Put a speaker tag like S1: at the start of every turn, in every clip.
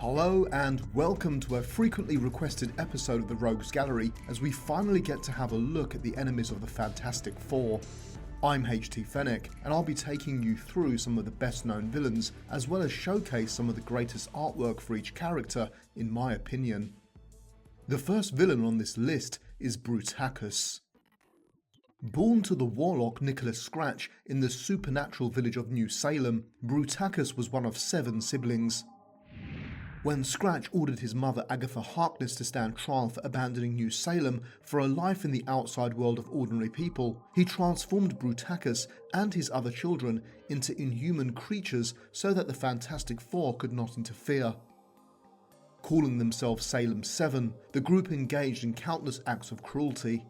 S1: Hello and welcome to a frequently requested episode of the Rogues Gallery as we finally get to have a look at the enemies of the Fantastic Four. I'm Schizofenik and I'll be taking you through some of the best known villains as well as showcase some of the greatest artwork for each character in my opinion. The first villain on this list is Bruticus. Born to the warlock Nicholas Scratch in the supernatural village of New Salem, Bruticus was one of 7 siblings. When Scratch ordered his mother Agatha Harkness to stand trial for abandoning New Salem for a life in the outside world of ordinary people, he transformed Bruticus and his other children into inhuman creatures so that the Fantastic Four could not interfere. Calling themselves Salem 7, the group engaged in countless acts of cruelty.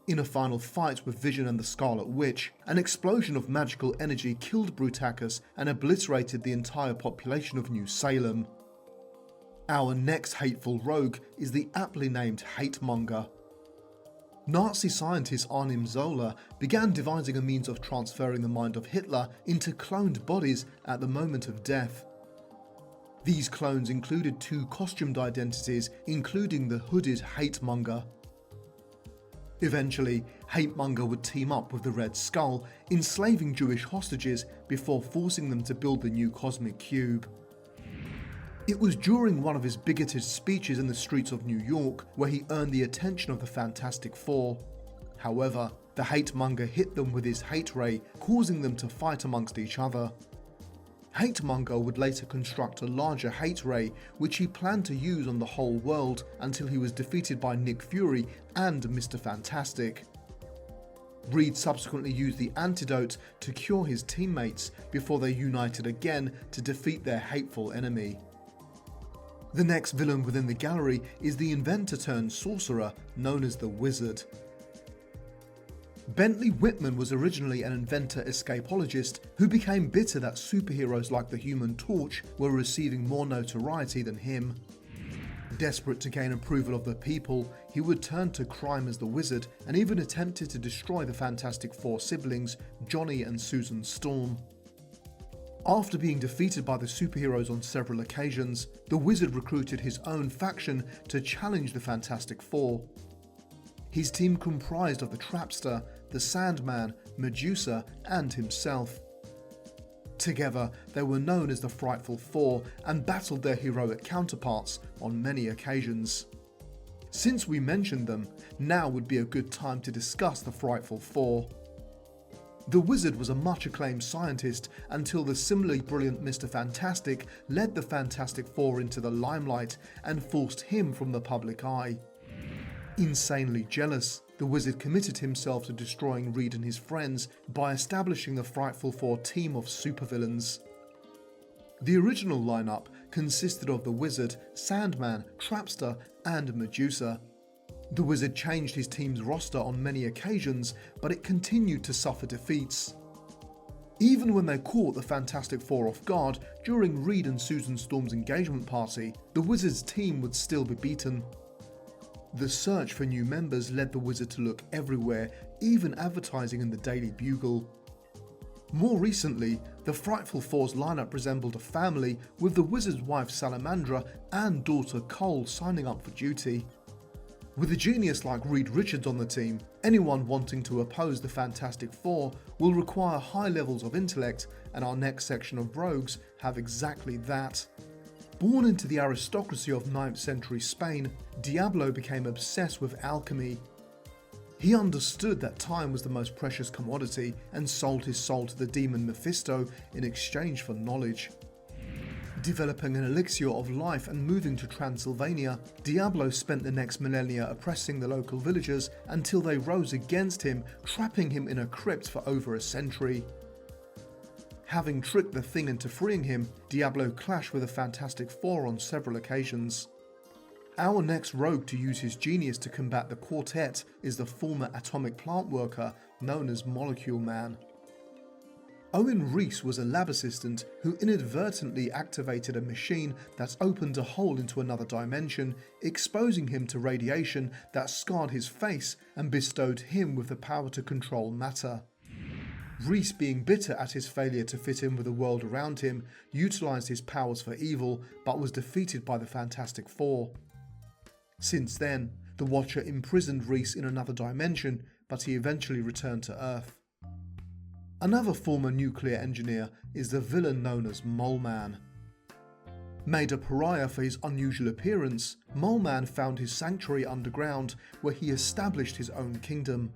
S1: In a final fight with Vision and the Scarlet Witch, an explosion of magical energy killed Bruticus and obliterated the entire population of New Salem. Our next hateful rogue is the aptly named Hate Monger. Nazi scientist Arnim Zola began devising a means of transferring the mind of Hitler into cloned bodies at the moment of death. These clones included 2 costumed identities, including the hooded Hate Monger. Eventually, Hate Monger would team up with the Red Skull, enslaving Jewish hostages before forcing them to build the new cosmic cube. It was during one of his bigoted speeches in the streets of New York where he earned the attention of the Fantastic Four. However, the Hate Monger hit them with his hate ray, causing them to fight amongst each other. Hate Monger would later construct a larger hate ray which he planned to use on the whole world until he was defeated by Nick Fury and Mr. Fantastic. Reed subsequently used the antidote to cure his teammates before they united again to defeat their hateful enemy. The next villain within the gallery is the inventor turned sorcerer known as the Wizard. Bentley Whitman was originally an inventor escapologist who became bitter that superheroes like the Human Torch were receiving more notoriety than him. Desperate to gain approval of the people, he would turn to crime as the Wizard and even attempted to destroy the Fantastic Four siblings Johnny and Susan Storm. After being defeated by the superheroes on several occasions, the Wizard recruited his own faction to challenge the Fantastic Four. His team comprised of the Trapster, the Sandman, Medusa, and himself. Together, they were known as the Frightful Four and battled their heroic counterparts on many occasions. Since we mentioned them, now would be a good time to discuss the Frightful Four. The Wizard was a much acclaimed scientist until the similarly brilliant Mr. Fantastic led the Fantastic Four into the limelight and forced him from the public eye. Insanely jealous, the Wizard committed himself to destroying Reed and his friends by establishing the Frightful Four team of supervillains. The original lineup consisted of the Wizard, Sandman, Trapster, and Medusa. The Wizard changed his team's roster on many occasions, but it continued to suffer defeats. Even when they caught the Fantastic Four off guard during Reed and Susan Storm's engagement party, the Wizard's team would still be beaten. The search for new members led the Wizard to look everywhere, even advertising in the Daily Bugle. More recently, the Frightful Four's lineup resembled a family, with the Wizard's wife Salamandra and daughter Cole signing up for duty. With a genius like Reed Richards on the team, anyone wanting to oppose the Fantastic Four will require high levels of intellect, and our next section of rogues have exactly that. Born into the aristocracy of 9th century Spain, Diablo became obsessed with alchemy. He understood that time was the most precious commodity and sold his soul to the demon Mephisto in exchange for knowledge. Developing an elixir of life and moving to Transylvania, Diablo spent the next millennia oppressing the local villagers until they rose against him, trapping him in a crypt for over a century. Having tricked the Thing into freeing him, Diablo clashed with the Fantastic Four on several occasions. Our next rogue to use his genius to combat the quartet is the former atomic plant worker known as Molecule Man. Owen Reese was a lab assistant who inadvertently activated a machine that opened a hole into another dimension, exposing him to radiation that scarred his face and bestowed him with the power to control matter. Reese, being bitter at his failure to fit in with the world around him, utilised his powers for evil but was defeated by the Fantastic Four. Since then, the Watcher imprisoned Reese in another dimension, but he eventually returned to Earth. Another former nuclear engineer is the villain known as Mole Man. Made a pariah for his unusual appearance, Mole Man found his sanctuary underground where he established his own kingdom.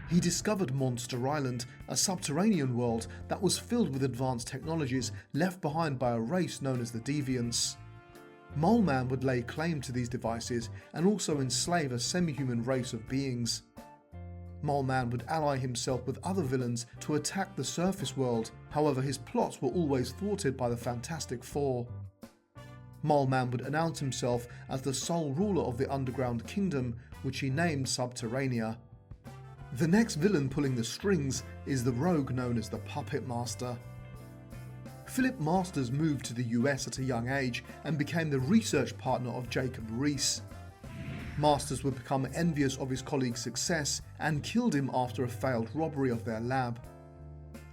S1: He discovered Monster Island, a subterranean world that was filled with advanced technologies left behind by a race known as the Deviants. Mole Man would lay claim to these devices and also enslave a semi-human race of beings. Mole Man would ally himself with other villains to attack the surface world, however his plots were always thwarted by the Fantastic Four. Mole Man would announce himself as the sole ruler of the underground kingdom, which he named Subterranea. The next villain pulling the strings is the rogue known as the Puppet Master. Philip Masters moved to the US at a young age and became the research partner of Jacob Reese. Masters would become envious of his colleague's success and killed him after a failed robbery of their lab.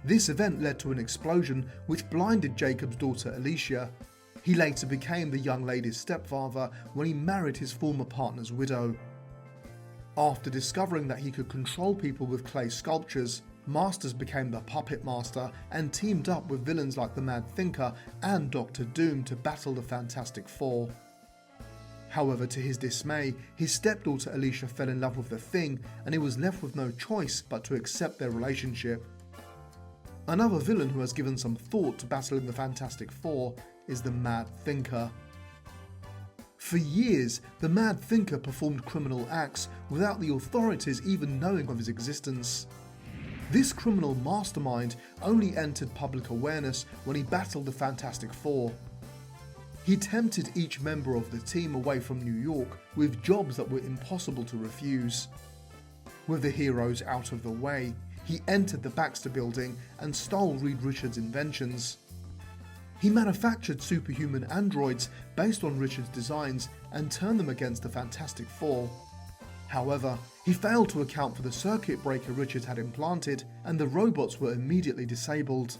S1: This event led to an explosion which blinded Jacob's daughter Alicia. He later became the young lady's stepfather when he married his former partner's widow. After discovering that he could control people with clay sculptures, Masters became the Puppet Master and teamed up with villains like the Mad Thinker and Doctor Doom to battle the Fantastic Four. However, to his dismay, his stepdaughter Alicia fell in love with the Thing and he was left with no choice but to accept their relationship. Another villain who has given some thought to battling the Fantastic Four is the Mad Thinker. For years, the Mad Thinker performed criminal acts without the authorities even knowing of his existence. This criminal mastermind only entered public awareness when he battled the Fantastic Four. He tempted each member of the team away from New York with jobs that were impossible to refuse. With the heroes out of the way, he entered the Baxter building and stole Reed Richards' inventions. He manufactured superhuman androids based on Richards' designs and turned them against the Fantastic Four. However, he failed to account for the circuit breaker Richards had implanted, and the robots were immediately disabled.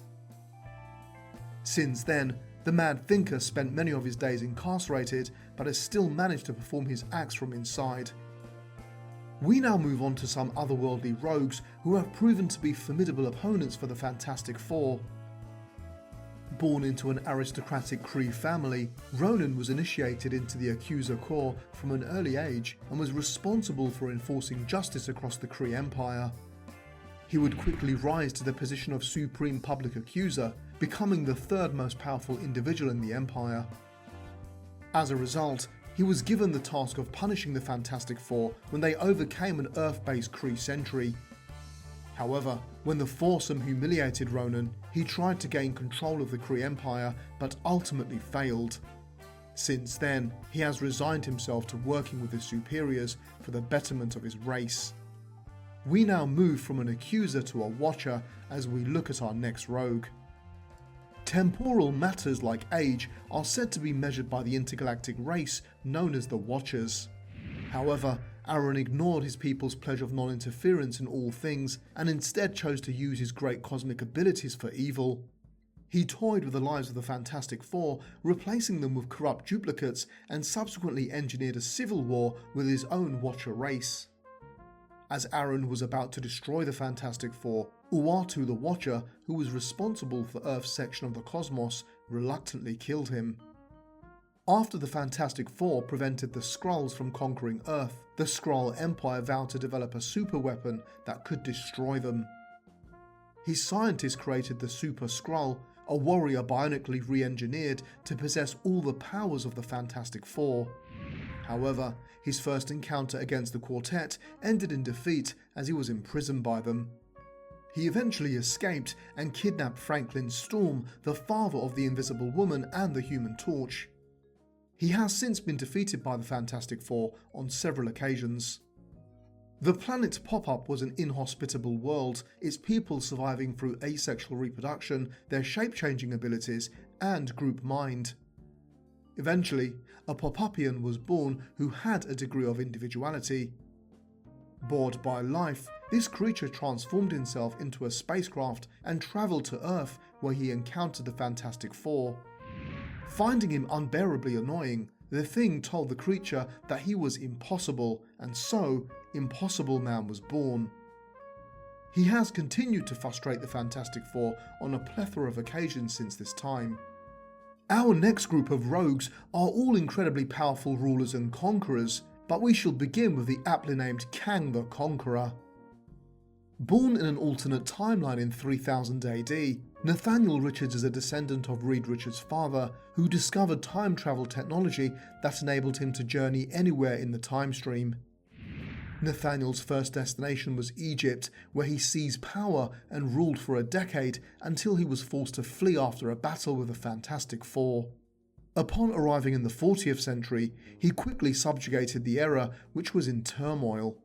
S1: Since then, the Mad Thinker spent many of his days incarcerated, but has still managed to perform his acts from inside. We now move on to some otherworldly rogues who have proven to be formidable opponents for the Fantastic Four. Born into an aristocratic Kree family, Ronan was initiated into the Accuser Corps from an early age and was responsible for enforcing justice across the Kree Empire. He would quickly rise to the position of Supreme Public Accuser, becoming the third most powerful individual in the Empire. As a result, he was given the task of punishing the Fantastic Four when they overcame an Earth-based Kree sentry. However, when the foursome humiliated Ronan, he tried to gain control of the Kree Empire but ultimately failed. Since then, he has resigned himself to working with his superiors for the betterment of his race. We now move from an accuser to a watcher as we look at our next rogue. Temporal matters like age are said to be measured by the intergalactic race known as the Watchers. However, Aron ignored his people's pledge of non-interference in all things and instead chose to use his great cosmic abilities for evil. He toyed with the lives of the Fantastic Four, replacing them with corrupt duplicates, and subsequently engineered a civil war with his own Watcher race. As Aron was about to destroy the Fantastic Four, Uatu the Watcher, who was responsible for Earth's section of the cosmos, reluctantly killed him. After the Fantastic Four prevented the Skrulls from conquering Earth, the Skrull Empire vowed to develop a super weapon that could destroy them. His scientists created the Super-Skrull, a warrior bionically re-engineered to possess all the powers of the Fantastic Four. However, his first encounter against the quartet ended in defeat as he was imprisoned by them. He eventually escaped and kidnapped Franklin Storm, the father of the Invisible Woman and the Human Torch. He has since been defeated by the Fantastic Four on several occasions. The planet Pop-Up was an inhospitable world, its people surviving through asexual reproduction, their shape-changing abilities, and group mind. Eventually, a Pop-Upian was born who had a degree of individuality. Bored by life, this creature transformed himself into a spacecraft and travelled to Earth, where he encountered the Fantastic Four. Finding him unbearably annoying, the Thing told the creature that he was impossible, and so Impossible Man was born. He has continued to frustrate the Fantastic Four on a plethora of occasions since this time. Our next group of rogues are all incredibly powerful rulers and conquerors, but we shall begin with the aptly named Kang the Conqueror. Born in an alternate timeline in 3000 AD, Nathaniel Richards is a descendant of Reed Richards' father, who discovered time travel technology that enabled him to journey anywhere in the time stream. Nathaniel's first destination was Egypt, where he seized power and ruled for a decade until he was forced to flee after a battle with the Fantastic Four. Upon arriving in the 40th century, he quickly subjugated the era, which was in turmoil.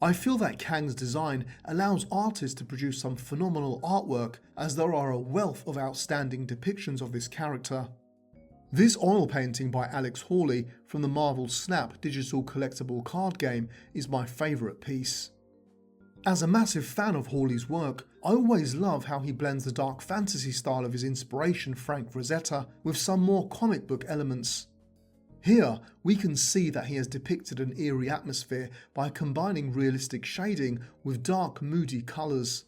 S1: I feel that Kang's design allows artists to produce some phenomenal artwork, as there are a wealth of outstanding depictions of this character. This oil painting by Alex Hawley from the Marvel Snap digital collectible card game is my favourite piece. As a massive fan of Hawley's work, I always love how he blends the dark fantasy style of his inspiration Frank Frazetta with some more comic book elements. Here, we can see that he has depicted an eerie atmosphere by combining realistic shading with dark, moody colours.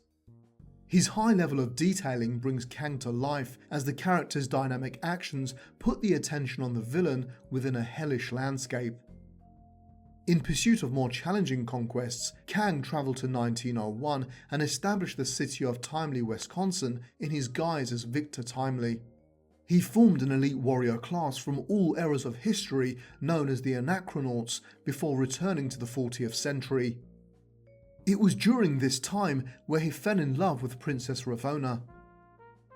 S1: His high level of detailing brings Kang to life, as the character's dynamic actions put the attention on the villain within a hellish landscape. In pursuit of more challenging conquests, Kang travelled to 1901 and established the city of Timely, Wisconsin in his guise as Victor Timely. He formed an elite warrior class from all eras of history known as the Anachronauts before returning to the 40th century. It was during this time where he fell in love with Princess Ravonna.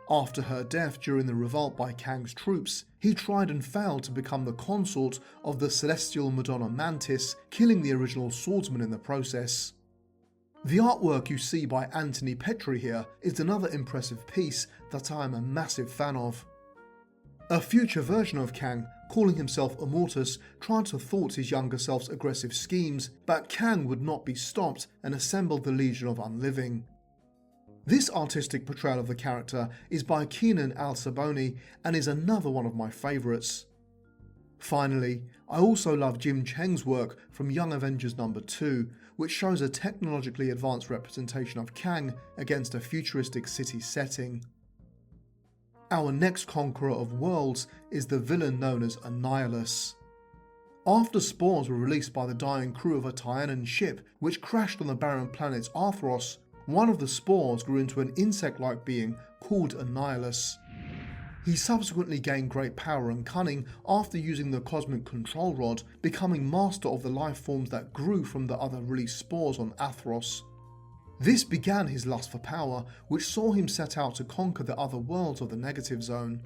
S1: After her death during the revolt by Kang's troops, he tried and failed to become the consort of the celestial Madonna Mantis, killing the original swordsman in the process. The artwork you see by Anthony Petrie here is another impressive piece that I am a massive fan of. A future version of Kang, calling himself Immortus, tried to thwart his younger self's aggressive schemes, but Kang would not be stopped and assembled the Legion of Unliving. This artistic portrayal of the character is by Keenan Al-Saboni and is another one of my favourites. Finally, I also love Jim Cheng's work from Young Avengers No. 2, which shows a technologically advanced representation of Kang against a futuristic city setting. Our next conqueror of worlds is the villain known as Annihilus. After spores were released by the dying crew of a Tyanan ship which crashed on the barren planet Arthros, one of the spores grew into an insect-like being called Annihilus. He subsequently gained great power and cunning after using the cosmic control rod, becoming master of the life forms that grew from the other released spores on Athros. This began his lust for power, which saw him set out to conquer the other worlds of the negative zone.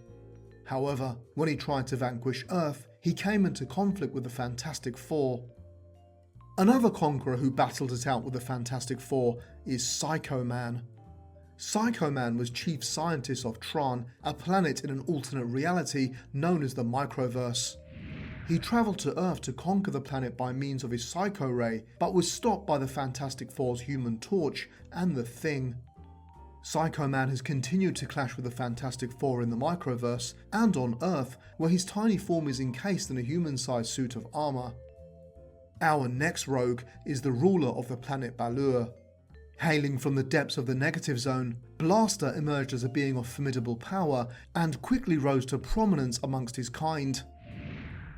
S1: However, when he tried to vanquish Earth, he came into conflict with the Fantastic Four. Another conqueror who battled it out with the Fantastic Four is Psycho Man. Psycho Man was chief scientist of Tron, a planet in an alternate reality known as the Microverse. He travelled to Earth to conquer the planet by means of his Psycho Ray, but was stopped by the Fantastic Four's Human Torch and the Thing. Psycho Man has continued to clash with the Fantastic Four in the Microverse and on Earth, where his tiny form is encased in a human-sized suit of armour. Our next rogue is the ruler of the planet Balur. Hailing from the depths of the negative zone, Blastaar emerged as a being of formidable power and quickly rose to prominence amongst his kind.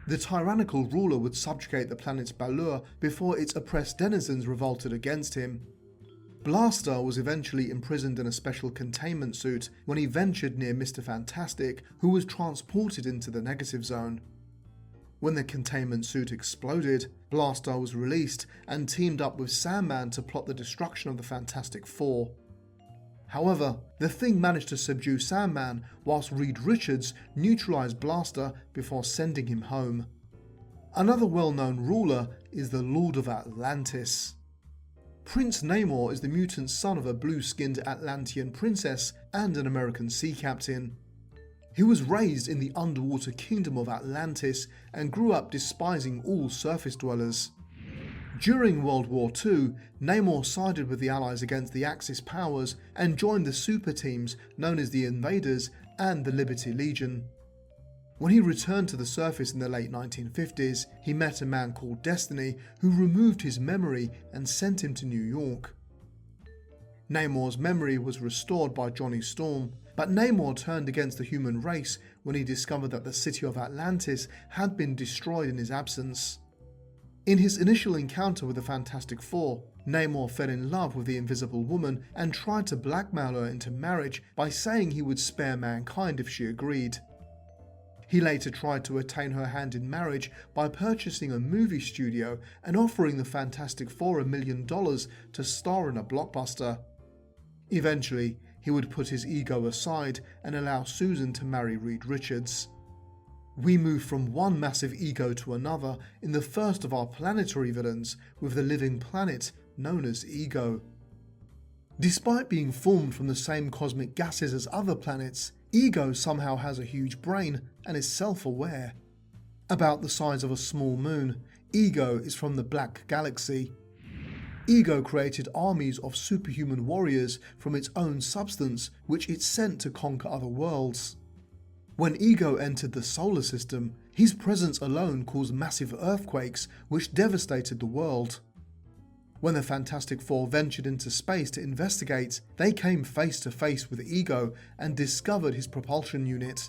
S1: The tyrannical ruler would subjugate the planet Balur before its oppressed denizens revolted against him. Blastaar was eventually imprisoned in a special containment suit when he ventured near Mr. Fantastic, who was transported into the negative zone. When the containment suit exploded, Blastaar was released and teamed up with Sandman to plot the destruction of the Fantastic Four. However, the Thing managed to subdue Sandman whilst Reed Richards neutralised Blastaar before sending him home. Another well-known ruler is the Lord of Atlantis. Prince Namor is the mutant son of a blue-skinned Atlantean princess and an American sea captain. He was raised in the underwater kingdom of Atlantis and grew up despising all surface dwellers. During World War II, Namor sided with the Allies against the Axis powers and joined the super teams known as the Invaders and the Liberty Legion. When he returned to the surface in the late 1950s, he met a man called Destiny who removed his memory and sent him to New York. Namor's memory was restored by Johnny Storm, but Namor turned against the human race when he discovered that the city of Atlantis had been destroyed in his absence. In his initial encounter with the Fantastic Four, Namor fell in love with the Invisible Woman and tried to blackmail her into marriage by saying he would spare mankind if she agreed. He later tried to attain her hand in marriage by purchasing a movie studio and offering the Fantastic Four $1 million to star in a blockbuster. Eventually, he would put his ego aside and allow Susan to marry Reed Richards. We move from one massive ego to another in the first of our planetary villains with the living planet known as Ego. Despite being formed from the same cosmic gases as other planets, Ego somehow has a huge brain and is self-aware. About the size of a small moon, Ego is from the Black Galaxy. Ego created armies of superhuman warriors from its own substance, which it sent to conquer other worlds. When Ego entered the solar system, his presence alone caused massive earthquakes which devastated the world. When the Fantastic Four ventured into space to investigate, they came face to face with Ego and discovered his propulsion unit.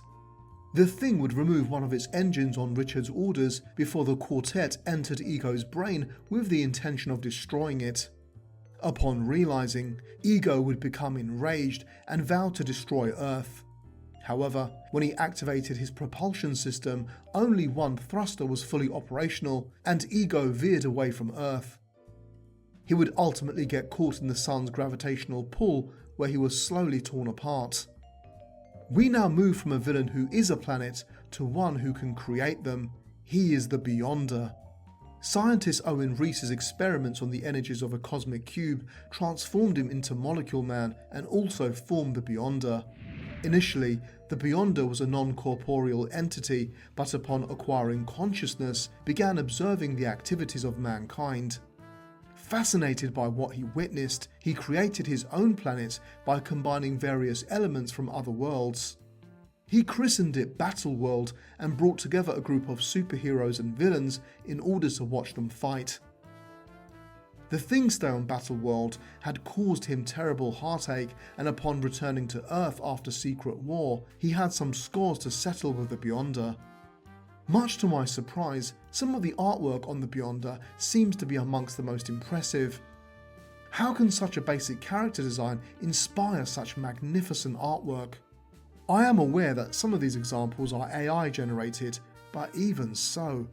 S1: The thing would remove one of its engines on Richards' orders before the quartet entered Ego's brain with the intention of destroying it. Upon realizing, Ego would become enraged and vow to destroy Earth. However, when he activated his propulsion system, only one thruster was fully operational and Ego veered away from Earth. He would ultimately get caught in the sun's gravitational pull, where he was slowly torn apart. We now move from a villain who is a planet to one who can create them. He is the Beyonder. Scientist Owen Reese's experiments on the energies of a cosmic cube transformed him into Molecule Man and also formed the Beyonder. Initially, the Beyonder was a non-corporeal entity, but upon acquiring consciousness, began observing the activities of mankind. Fascinated by what he witnessed, he created his own planet by combining various elements from other worlds. He christened it Battle World and brought together a group of superheroes and villains in order to watch them fight. The things stay on Battle World had caused him terrible heartache, and upon returning to Earth after Secret War, he had some scores to settle with the Beyonder. Much to my surprise, some of the artwork on the Beyonder seems to be amongst the most impressive. How can such a basic character design inspire such magnificent artwork? I am aware that some of these examples are AI generated, but even so.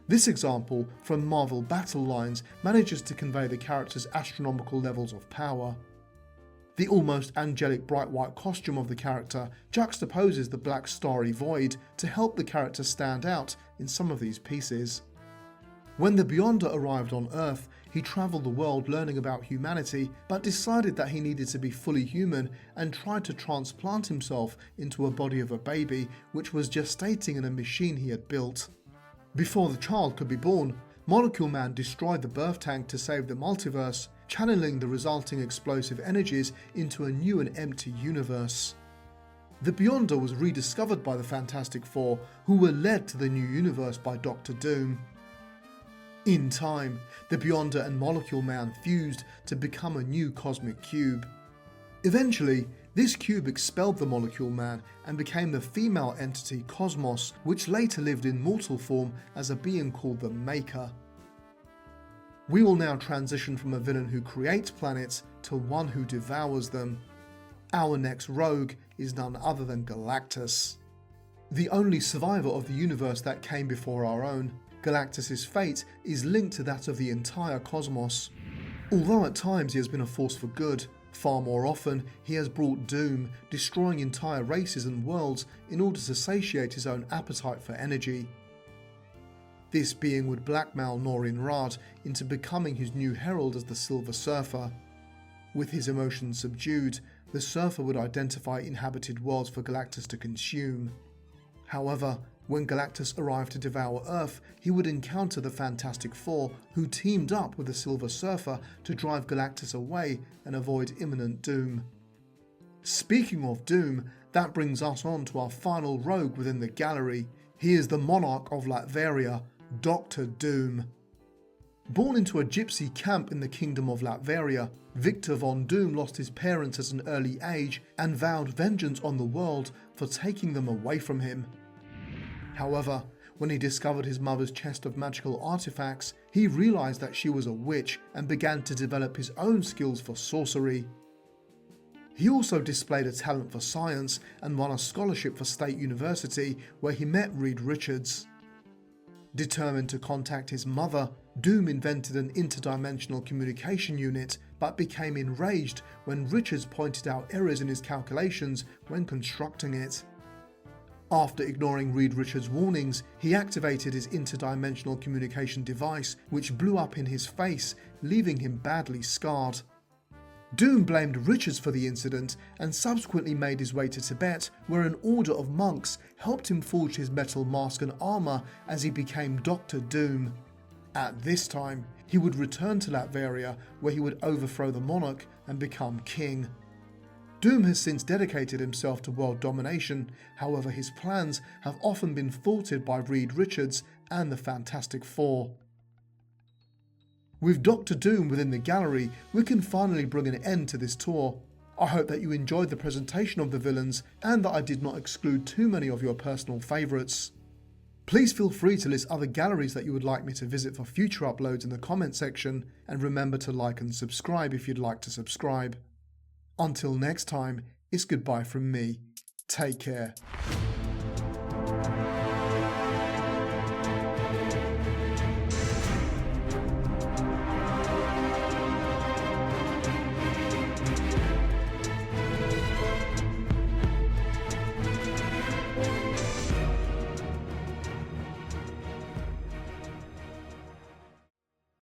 S1: This example from Marvel Battle Lines manages to convey the character's astronomical levels of power. The almost angelic bright white costume of the character juxtaposes the black starry void to help the character stand out in some of these pieces. When the Beyonder arrived on Earth, he travelled the world learning about humanity, but decided that he needed to be fully human and tried to transplant himself into a body of a baby which was gestating in a machine he had built. Before the child could be born, Molecule Man destroyed the birth tank to save the multiverse, channeling the resulting explosive energies into a new and empty universe. The Beyonder was rediscovered by the Fantastic Four, who were led to the new universe by Doctor Doom. In time, the Beyonder and Molecule Man fused to become a new cosmic cube. Eventually, this cube expelled the Molecule Man and became the female entity Cosmos, which later lived in mortal form as a being called the Maker. We will now transition from a villain who creates planets to one who devours them. Our next rogue is none other than Galactus. The only survivor of the universe that came before our own, Galactus' fate is linked to that of the entire cosmos. Although at times he has been a force for good, far more often he has brought doom, destroying entire races and worlds in order to satiate his own appetite for energy. This being would blackmail Norrin Radd into becoming his new herald as the Silver Surfer. With his emotions subdued, the Surfer would identify inhabited worlds for Galactus to consume. However, When Galactus arrived to devour Earth, he would encounter the Fantastic Four, who teamed up with the Silver Surfer to drive Galactus away and avoid imminent doom. Speaking of doom, that brings us on to our final rogue within the gallery. He is the monarch of Latveria, Dr. Doom. Born into a gypsy camp in the kingdom of Latveria, Victor Von Doom lost his parents at an early age and vowed vengeance on the world for taking them away from him. However, when he discovered his mother's chest of magical artifacts, he realized that she was a witch and began to develop his own skills for sorcery. He also displayed a talent for science and won a scholarship for State University, where he met Reed Richards. Determined to contact his mother, Doom invented an interdimensional communication unit, but became enraged when Richards pointed out errors in his calculations when constructing it. After ignoring Reed Richards' warnings, he activated his interdimensional communication device, which blew up in his face, leaving him badly scarred. Doom blamed Richards for the incident and subsequently made his way to Tibet, where an order of monks helped him forge his metal mask and armour as he became Dr. Doom. At this time, he would return to Latveria, where he would overthrow the monarch and become king. Doom has since dedicated himself to world domination, however his plans have often been thwarted by Reed Richards and the Fantastic Four. With Dr. Doom within the gallery, we can finally bring an end to this tour. I hope that you enjoyed the presentation of the villains and that I did not exclude too many of your personal favourites. Please feel free to list other galleries that you would like me to visit for future uploads in the comment section, and remember to like and subscribe if you'd like to subscribe. Until next time, it's goodbye from me. Take care.